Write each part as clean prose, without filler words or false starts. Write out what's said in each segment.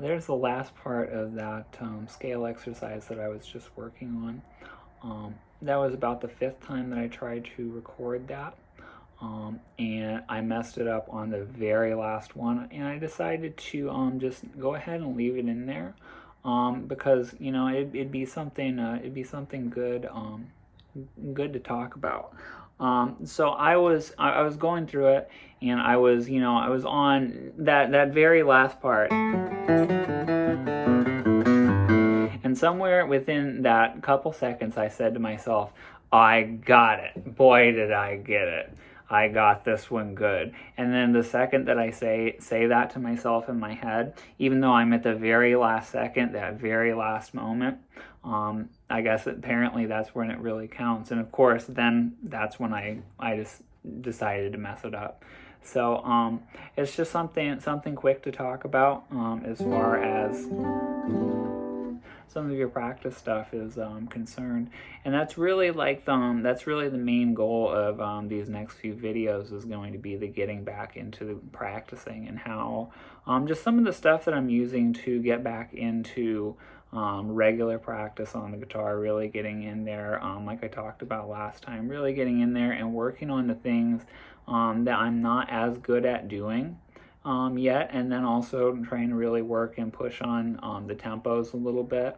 there's the last part of that scale exercise that I was just working on. That was about the 5th time that I tried to record that. And I messed it up on the very last one, and I decided to just go ahead and leave it in there, because it'd be something good, good to talk about. So I was going through it, and I was on that very last part. And somewhere within that couple seconds, I said to myself, I got it. Boy, did I get it. I got this one good. And then the second that I say that to myself in my head, even though I'm at the very last second, that very last moment, I guess apparently that's when it really counts. And of course, then that's when I just decided to mess it up. So it's just something quick to talk about, as far as some of your practice stuff is concerned, and that's really the main goal of these next few videos, is going to be the getting back into the practicing, and how just some of the stuff that I'm using to get back into regular practice on the guitar, really getting in there, like I talked about last time, really getting in there and working on the things that I'm not as good at doing yet, and then also trying to really work and push on the tempos a little bit.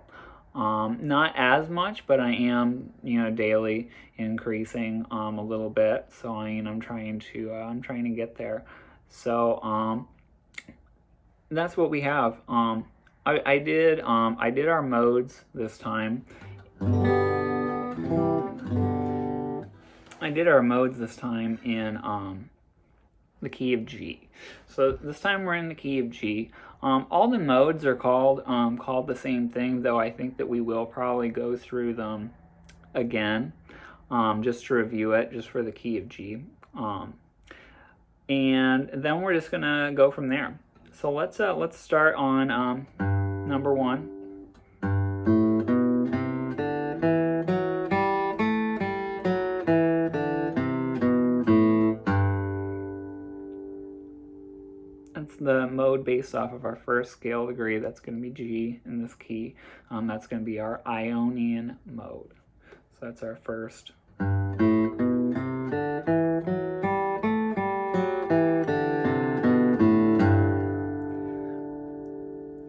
Not as much, but I am, daily increasing a little bit. So I'm trying to get there. So that's what we have. I did our modes this time. I did our modes this time in the key of G. So this time we're in the key of G. All the modes are called the same thing, though I think that we will probably go through them again, just to review it, just for the key of G. And then we're just gonna go from there. So let's start on number 1. That's the mode based off of our first scale degree. That's going to be G in this key. That's going to be our Ionian mode. So that's our first.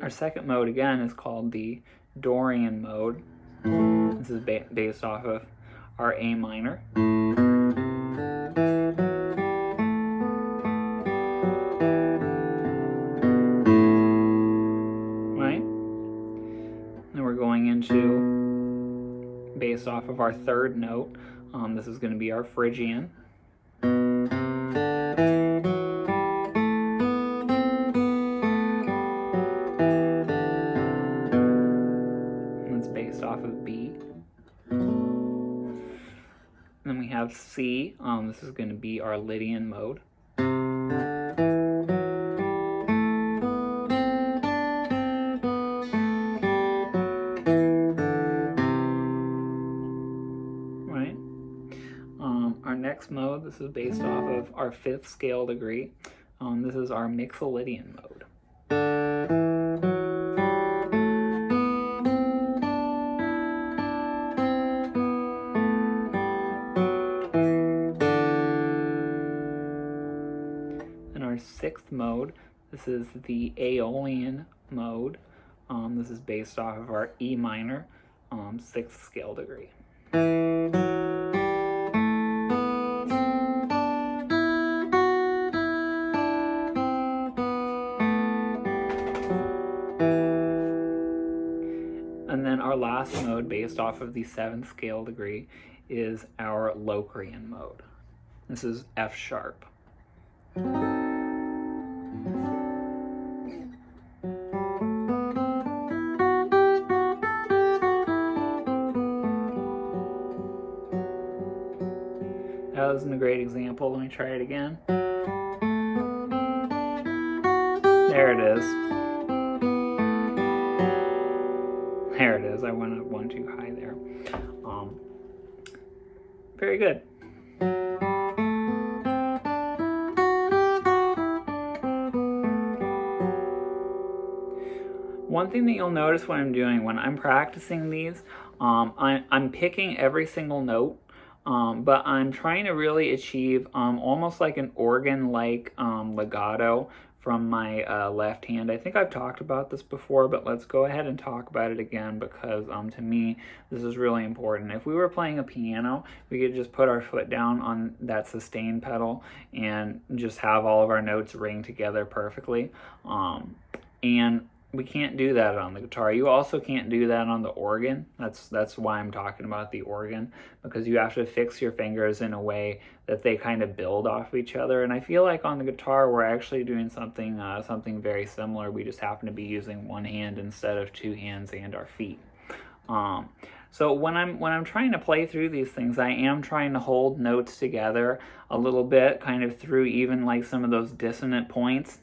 Our second mode, again, is called the Dorian mode. This is based off of our A minor. Based off of our third note, this is going to be our Phrygian. And it's based off of B. Then we have C. This is going to be our Lydian mode. Next mode, this is based off of our 5th scale degree. This is our Mixolydian mode. And our 6th mode, this is the Aeolian mode. This is based off of our E minor, 6th scale degree. And then our last mode, based off of the 7th scale degree, is our Locrian mode. This is F sharp. That wasn't a great example. Let me try it again. There it is. There it is. I went up one too high there. Very good. One thing that you'll notice when I'm doing, when I'm practicing these, I'm picking every single note, but I'm trying to really achieve almost like an organ-like legato from my left hand. I think I've talked about this before, but let's go ahead and talk about it again, because to me, this is really important. If we were playing a piano, we could just put our foot down on that sustain pedal and just have all of our notes ring together perfectly. And we can't do that on the guitar. You also can't do that on the organ. That's why I'm talking about the organ, because you have to fix your fingers in a way that they kind of build off each other. And I feel like on the guitar, we're actually doing something very similar. We just happen to be using one hand instead of two hands and our feet. So when I'm trying to play through these things, I am trying to hold notes together a little bit, kind of through even like some of those dissonant points.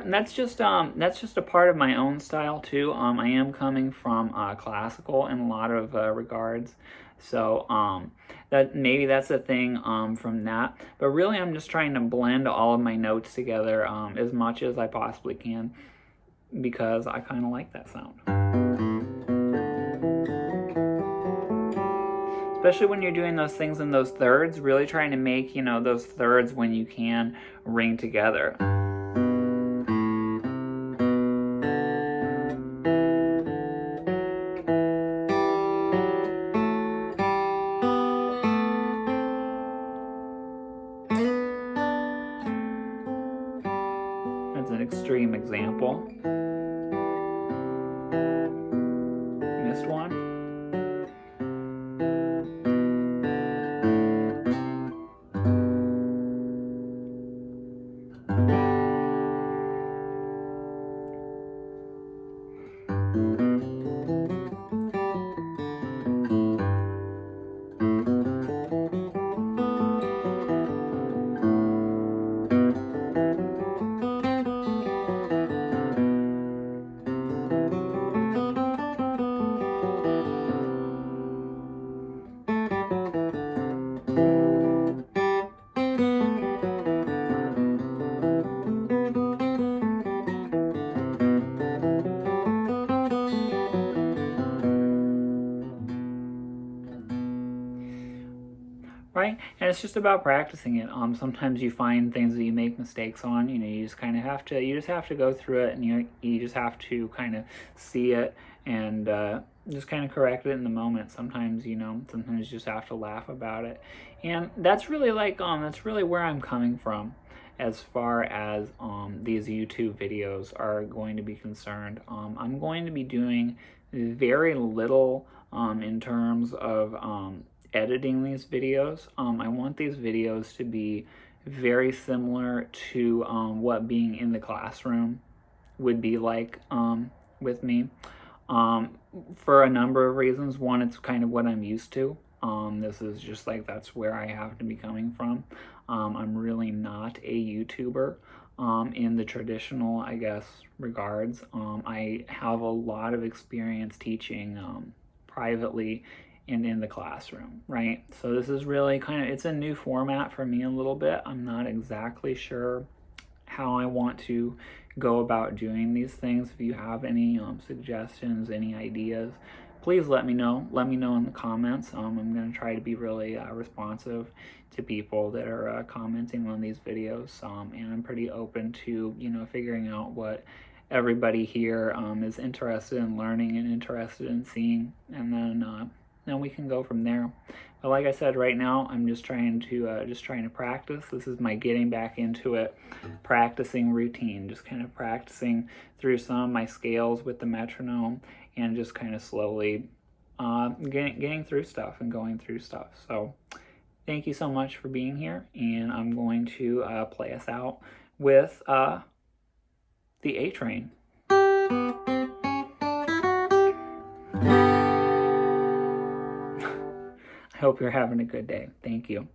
And that's just a part of my own style too. I am coming from classical in a lot of regards, so that's a thing from that. But really, I'm just trying to blend all of my notes together as much as I possibly can, because I kind of like that sound. Especially when you're doing those things in those thirds, really trying to make, those thirds, when you can, ring together. That's an extreme example. Missed one. Right? And it's just about practicing it. Sometimes you find things that you make mistakes on. You just kind of have to go through it, and you just have to kind of see it and just kind of correct it in the moment. Sometimes you just have to laugh about it. And that's really that's really where I'm coming from as far as these YouTube videos are going to be concerned. I'm going to be doing very little in terms of editing these videos. I want these videos to be very similar to what being in the classroom would be like with me, for a number of reasons. One, it's kind of what I'm used to. This is just that's where I have to be coming from. I'm really not a YouTuber in the traditional, I guess, regards. I have a lot of experience teaching privately and in the classroom, right? So this is really it's a new format for me a little bit. I'm not exactly sure how I want to go about doing these things. If you have any suggestions, any ideas, please let me know. Let me know in the comments. I'm going to try to be really responsive to people that are commenting on these videos, and I'm pretty open to figuring out what everybody here is interested in learning and interested in seeing, and then we can go from there. But like I said, right now I'm just trying to practice. This is my getting back into it, practicing routine, just kind of practicing through some of my scales with the metronome, and just kind of slowly getting through stuff and going through stuff. So thank you so much for being here, and I'm going to play us out with the A Train. I hope you're having a good day. Thank you.